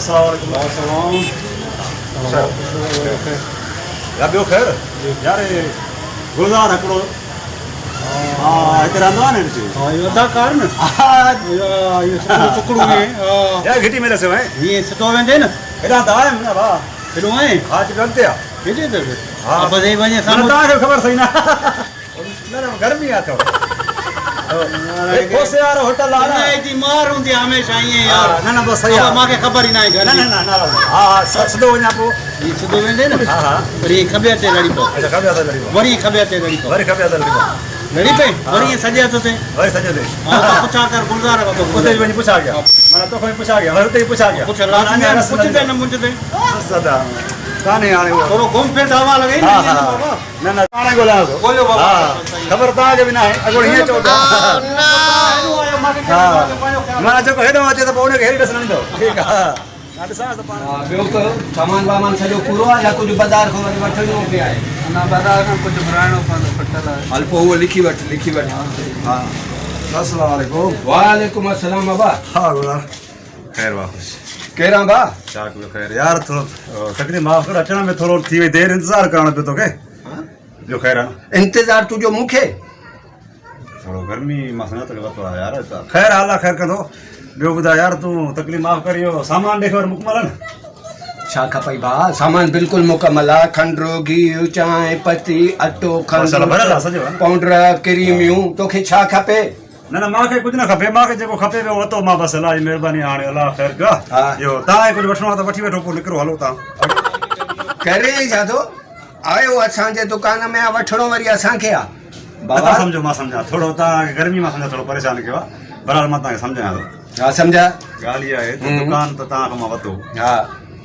अस्सलाम यार ॿियो ख़ैर यार गुलज़ार हिकिड़ो हा हिते रहंदो आहे न हिते इहो अदाकार न इहो टुकड़ो यार घिटी मिले से हीअं सुठो वेंदे न हेॾा त आहियूं न भाउ हेॾो आहे हा अॼु अॻिते आहे केॾे त हा बधाई वञे तव्हांखे ख़बर सही न गर्मी आहे थोरो यार होटल जी मार हूंदी आहे हमेशह ईअं यार न न बसि सही आहे मूंखे ख़बर ई न आहे घर न हा हा सिधो वञा पोइ हीअ सिधो वेंदे न हा हा वरी खॿे हथे लड़ी पओ अच्छा खॿे हथ लड़ी वरी खॿे हथे लड़ी पओ वरी खॿे हथ लड़ी पओ लड़ी पई वरी ईअं सॼे हथ ते वरी सॼे ते पुछा कर गुलज़ार उते वञी पुछा गया माना तोखे पुछा गया वरी उते पुछा गया पुछ पुछते न मुंझते सदा कान्हे हाणे थोरो घुम फिर त हवा लॻे न न पाणे ॻोल्हां थो ॻोल्हियो बाबा ख़बर तव्हांखे बि न आहे अॻोड़ हीअं चओ था माना जेको हेॾो अचे त पोइ हुनखे हेॾी ॾिसणु ईंदो ठीकु आहे ॾिसां त पाण ॿियो सामान वामान सॼो पूरो आहे या कुझु बाज़ार खां वरी वठिणो बि आहे अञा बाज़ार खां कुझु घुराइणो पवंदो खुटल आहे हल पोइ उहो लिखी वठ हा अस्सलाम वालेकुम वालेकुम अस्सलाम बाबा हा गुज़ार ख़ैर वापसि कहिड़ा बा छा कयो ख़ैर यार थोरो तकलीफ़ माफ़ कर अचण में थोरो थी वई देरि इंतज़ारु करणो पियो तोखे ॿियो ख़ैर आहे इंतज़ार तुंहिंजो मूंखे थोरो गर्मी मां सम्झा थो वरितो आहे यार ख़ैर हाल आहे ख़ैर कंदो ॿियो ॿुधाए यार तूं तकलीफ़ माफ़ कर इहो सामान ॾेखार मुकमल आहे न छा खपई भाउ सामान बिल्कुलु मुकमल आहे खंडु गिहु चांहि पती अटो खंडु पाउडर क्रीमियूं तोखे छा खपे न न मूंखे कुझु न खपे मूंखे जेको खपे पियो वरितो मां बसि अलाह जी महिरबानी हाणे अलाह ख़ैर कयो इहो तव्हांखे कुझु वठिणो आहे त वठी वठो पोइ निकिरो हलो तव्हां करे छा थो आयो असांजे दुकान में वठिणो वरी असांखे आहे बाबा सम्झो मां सम्झा थोरो तव्हांखे गर्मी मां सम्झा थोरो परेशान कयो आहे बराबरि मां तव्हांखे सम्झायां थो हा सम्झा ॻाल्हि इहा आहे त दुकान त तव्हांखां मां वरितो हा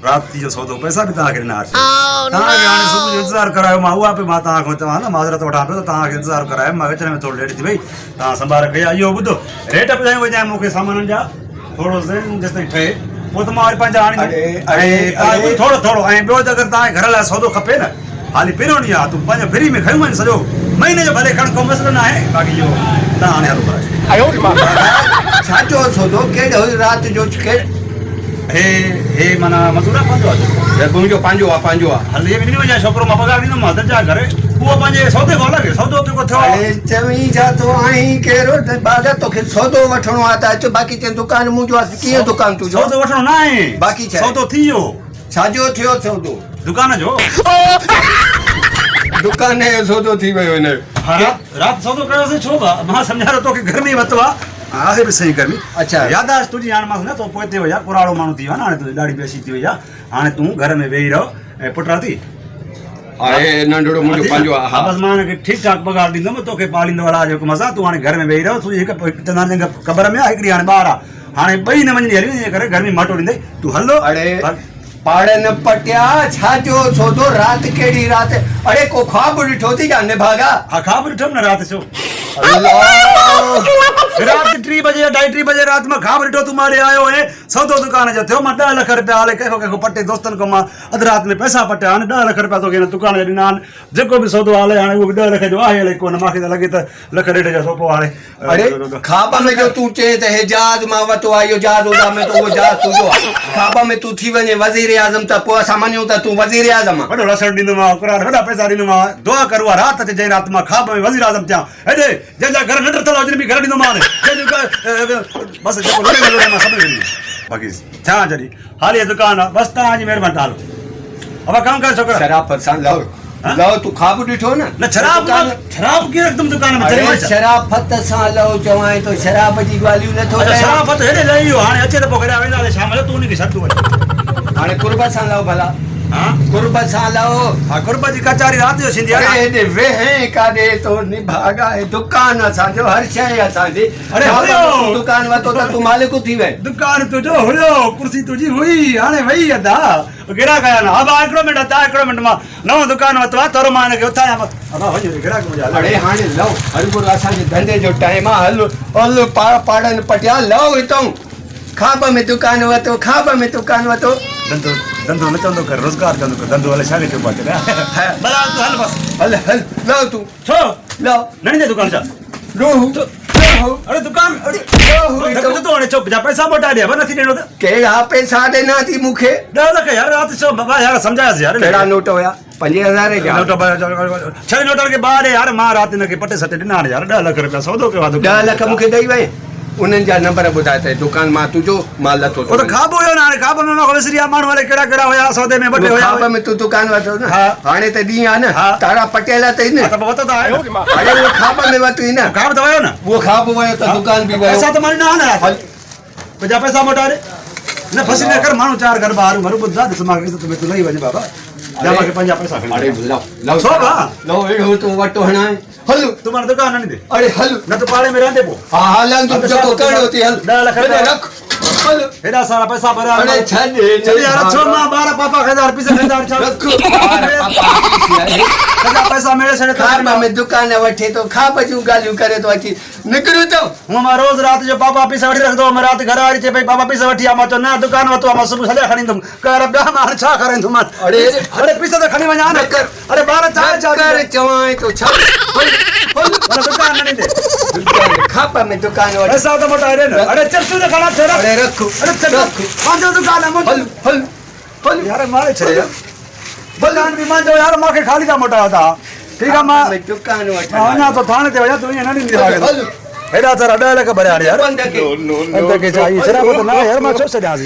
राति जो सौदो पैसा बि तव्हांखे ॾिना तव्हांखे हाणे सुबुह जो इंतज़ारु करायो मां उहा बि मां तव्हांखां चवां न माज़रत वठां पियो त तव्हांखे इंतज़ारु करायो मां विच में थोरो लेट थी वई तव्हां संभाल कई आहे इहो ॿुधो रेट ॿुधायूं वञाए मूंखे सामाननि जा थोरो जेसिताईं ठहे पोइ त मां वरी पंहिंजा आणी थोरो थोरो ऐं ॿियो त अगरि तव्हांखे घर लाइ सौदो खपे न हाली पहिरियों ॾींहुं आहे तूं पंहिंजो फ्री में खयूं आहिनि सॼो महीने जो भले खण को मसइलो न आहे बाक़ी इहो तव्हां हाणे हलो कराए छा चओ सौदो कहिड़ो राति जो हे माना मज़ूर आहे पंहिंजो आहे हल इहे बि ॾिनी वञे छोकिरो मां पघार ॾींदोमांसि दर्जा करे उहो पंहिंजे सौदे खां अलॻि सौदो जेको थियो आहे चवीं छा थो आहीं कहिड़ो ॿार तोखे सौदो वठिणो आहे त अचु बाक़ी चए दुकान मुंहिंजो आहे कीअं दुकान तुंहिंजो सौदो वठिणो न आहे बाक़ी छा सौदो थी वियो छाजो थियो सौदो दुकान जो दुकान जो सौदो थी वियो हिन राति सौदो कयोसीं छो मां सम्झा थो तोखे गर्मी वरितो आहे आहे बि सही गर्मी अच्छा याददाश्त तुंहिंजी हाणे मां सम्झा तो पोइ हिते वई आहे पुराणो माण्हू थी वियो आहे न हाणे तुंहिंजी ॾाढी बेसी थी वई आहे हाणे तूं घर में वेही रहो ऐं पुटु थी आहे नंढड़ो मुंहिंजो पंहिंजो आहे हा बसि मां हिनखे ठीकु ठाकु पघार ॾींदुमि तोखे पालींदो अलाह जो हुकुम सां तूं हाणे घर में वेही रहो तुंहिंजी हिकु चवंदा क़बर में आहे हिकिड़ी हाणे ॿार आहे हाणे ॿई न वञी हली वञे करे गर्मी मटो ॾींदई तूं हलो अड़े पाड़े न पटिया छाजो सौदो राति कहिड़ी राति अड़े को ख्वाब ॾिठो थी या निभागा हा ख्वाब ॾिठुमि न राति छो राति 3 बजे 2:30 बजे राति मां ख्वाब ॾिठो तूं मारे आयो ऐं सौदो दुकान जो थियो मां 10 लख रुपया हाले कंहिंखो पटे दोस्तनि खां मां अधु राति में पैसा पटिया हाणे 10 लख रुपया तोखे हिन दुकान जा ॾिना आहिनि जेको बि सौदो हाले हाणे उहो बि 10 लख जो आहे अलाए कोन मूंखे त लॻे त लख ॾेढ जो सोपो हाणे अरे ख्वाब में जो तूं चए त हे जहाज मां वरितो आहे इहो जहाज उॾा में त उहो जहाज तुंहिंजो आहे ख्वाब में तूं थी वञे वज़ीर आज़म त पोइ असां मञूं त तूं वज़ीर आज़म आहे वॾो लसण ॾींदोमांव क़ुरान वॾा पैसा ॾींदोमांव दुआ करूं आहे राति ते जंहिं राति मां ख्वाब में वज़ीर आज़म थियां हेॾे जंहिंजा घर न ठहियल हुजनि बि घर ॾींदोमांव बसि जेको मां सभु बाक़ी छा जॾहिं हाली दुकान आहे बसि तव्हांजी महिरबानी हलो अब कमु कर छोकिरा शराफ़त सां लव तूं ख्वाब ॾिठो न शराब कीअं रखंदुमि दुकान में शराफ़त सां लव चवां थो शराब जी ॻाल्हियूं नथो शराफ़त हेॾे लही वियो हाणे अचे त पोइ केॾा वेंदासीं शाम जो तूं उनखे छॾ वञ हाणे कुर्ब सां लव भला हाँ कुर्ब सां लव हा कुर्ब जी कचारी राति जो थींदी आहे हेॾे वेहे काॾे तो निभागा दुकान असांजो हर शइ असांजी अरे दुकान वरितो त तूं मालिक थी वए दुकान तुंहिंजो हुयो कुर्सी तुंहिंजी हुई हाणे वई अदा गिराक आया न हा हिकिड़ो मिंट मां नओं दुकान वरितो आहे तोरो मां हिनखे उथारियां गिराक मुंहिंजा अड़े हाणे लव हरिपुर असांजे धंधे जो टाइम आहे हल पाड़नि पटिया लव हितां ख्वाब में दुकान वरितो ख्वाब में दुकान वरितो धंधो न चवंदो कर रोज़गार कंदो कर धंधो हले छा लिखियो पियो आहे भला तूं हल बसि हल लव तूं छो लव नणी जे दुकान छा रोहू अरे दुकान अरे तो ने चुप जा पैसा मोटा दे बन थी देनो केड़ा पैसा देना थी मुखे 10 लाख यार रात सो बाबा यार समझाया यार केड़ा नोट होया 5000 जा नोट 6 नोट के बाद यार मां रात ने के पटे सटे दिना यार 10 लाख रुपया सौदो के बाद 10 लाख मुखे दई वे उन्हनि जा नंबर ॿुधाए दुकान मां तुंहिंजो माल लथो वो तो खाबो हुयो ना खाबो में मां विसरिया माण्हू वाले केड़ा केड़ा हुया सौदे में बटे हुया खाबा में तू दुकान वठो न हाँ। हाणे त ॾींहुं आहे न हाँ। तारा पटेल अथई न तो वो तो आयो अरे वो खाबा में वठी न खाब दवायो ना वो खाबो वियो त दुकान बि पैसा वियो तो मारी ना ना बजा पैसा मोटा दे न फसी न कर माण्हू चार घर बाहर मरु बुद्धा दिमाग के तुम्हें तो लई वने बाबा जामा के 50 पैसा अरे लव सो बा लो एड़ो तू वटो हणा हल तुम्हारी दुकान नहीं दे अरे हल न तो पाले में रहंदे पो हां हालन तू जो कण होती हल 10 लाख रख हल एड़ा सारा पैसा भरा अरे छड चल यार छो मां 12 पापा खदार पीछे खदार चल रख पापा खदा पैसा मेरे से खाबा में दुकान वठे तो खाब जूं गालियूं करे तो अची निकरू तो हूं मां रोज रात जो पापा पैसा वठी रख दो मैं रात घर आड़ी चे भाई पापा पैसा वठी आ मां तो ना दुकान वतो मां सुबह हले खणी तुम कर बा मां छा करें तुम अरे पैसा तो खणी वणा ना कर अरे 12 चार कर चवाई तो छा वाला दुकान नहीं दे खाबा में दुकान वठे पैसा तो मोटा है ना अरे चल तू खड़ा तेरा अरे रखो अरे चल पांचो दुकान है हल हल हल यार मारे छे यार दुकान भी मान जो यार मां के खाली का मोटा था ठीक है मां में दुकान वठे हां ना तो थाने ते वया तू ये नहीं दिला हल एड़ा सारा 10 लाख भरे यार बंद के अंदर के चाहिए शराब तो ना यार मां छो से यार